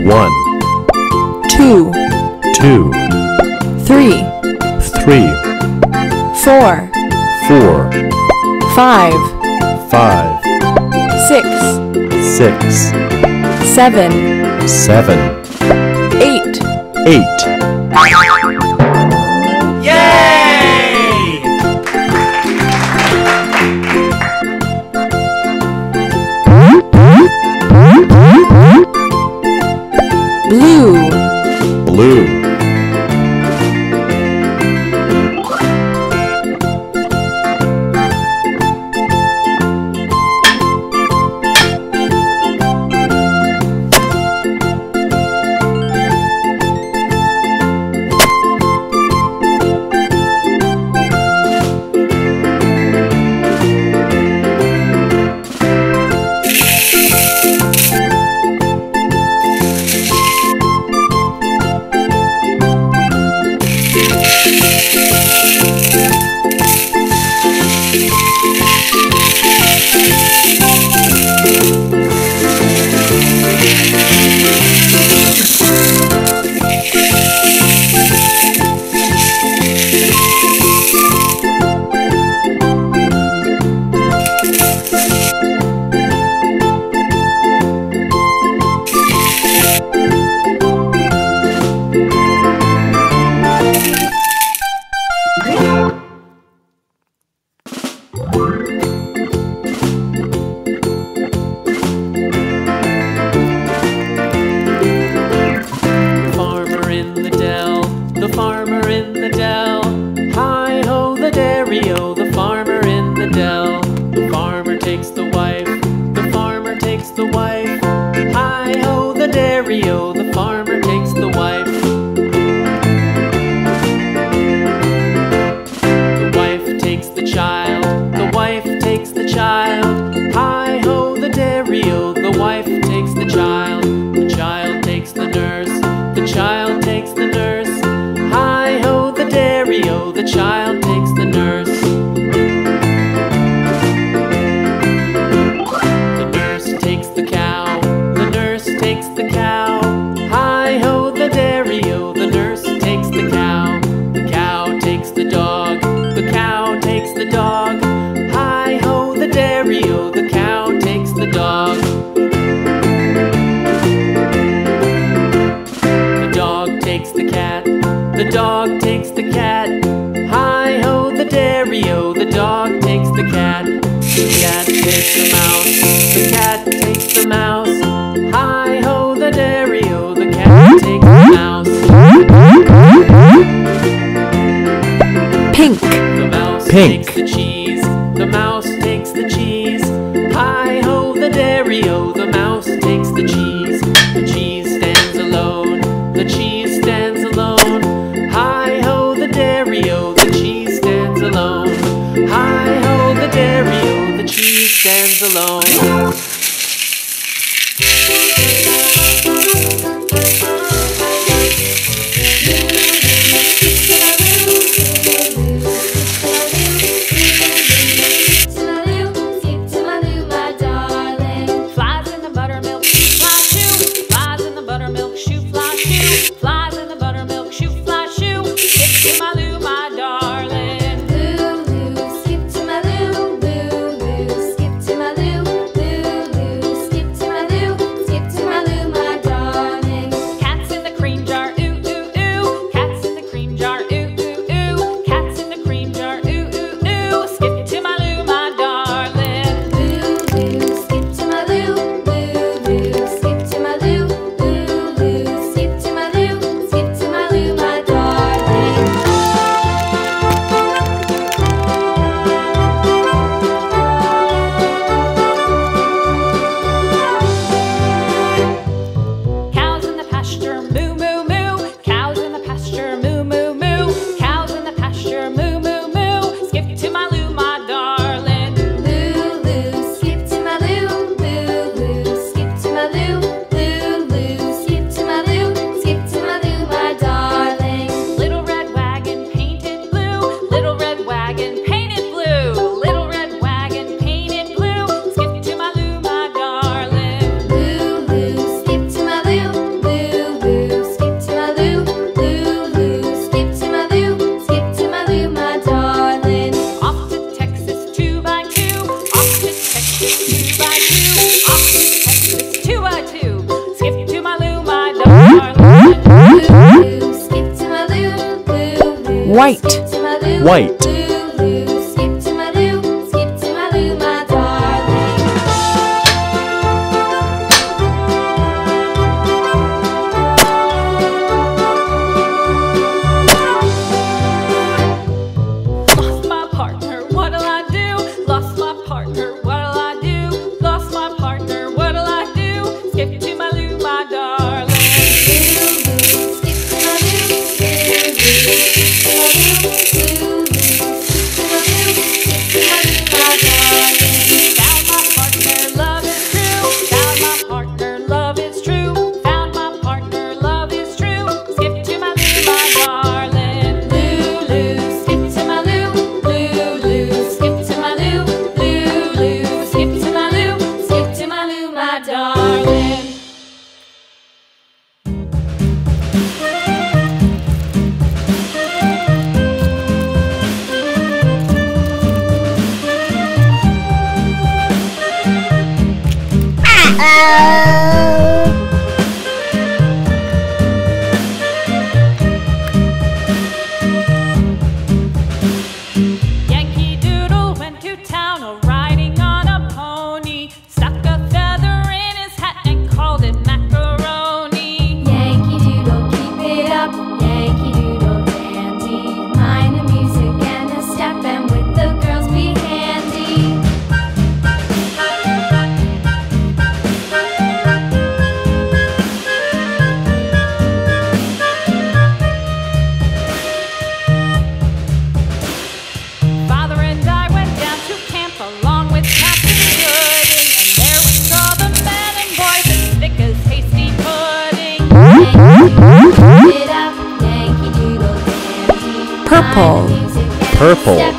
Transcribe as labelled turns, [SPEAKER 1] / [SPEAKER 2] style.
[SPEAKER 1] One. 2.
[SPEAKER 2] 2.
[SPEAKER 1] 3.
[SPEAKER 2] 3.
[SPEAKER 1] 4.
[SPEAKER 2] 4.
[SPEAKER 1] 5.
[SPEAKER 2] 5.
[SPEAKER 1] 6.
[SPEAKER 2] 6.
[SPEAKER 1] 7.
[SPEAKER 2] 7.
[SPEAKER 1] 8.
[SPEAKER 2] 8.
[SPEAKER 3] Yay!
[SPEAKER 1] Blue.
[SPEAKER 2] Blue.
[SPEAKER 3] Pink. Takes the cheese, the mouse takes the cheese. Hi-ho, the dairy-o, the mouse takes the cheese. The cheese stands alone, the cheese stands alone. Hi-ho, the dairy-o, the cheese stands alone. Hi-ho, the dairy-o, the cheese stands alone.
[SPEAKER 4] Skip to my loo,
[SPEAKER 1] White.
[SPEAKER 2] White.
[SPEAKER 4] Skip to my loo, skip to my loo, my darling.
[SPEAKER 5] Lost my partner, what'll I do? Lost my partner, what'll I do? Lost my partner, what'll I do? Skip to my loo, my darling.
[SPEAKER 4] Skip to my loo, skip to my loo, skip to my loo, my darling.
[SPEAKER 5] Found my partner, love is true. Found my partner, love is true. Found my partner, love is true. Skip to my loo, my darling.
[SPEAKER 4] Lulu, skip to my loo, Lulu, skip to my loo, Lulu, skip to my loo, skip to my loo, my darling.
[SPEAKER 5] Yankee Doodle went to town riding on a pony. Stuck a feather in his hat and called it macaroni.
[SPEAKER 4] Yankee Doodle, keep it up, Yankee Doodle dandy. Mind the music and the step, and with the girls be handy.
[SPEAKER 5] Father and I went down to camp along with Captain Gooding, and there we saw the men and boys as thick as hasty pudding.
[SPEAKER 4] Yankee Doodle, keep it up, Yankee Doodle dandy.
[SPEAKER 1] Purple.
[SPEAKER 4] Mind the music and the
[SPEAKER 2] Purple.
[SPEAKER 4] step,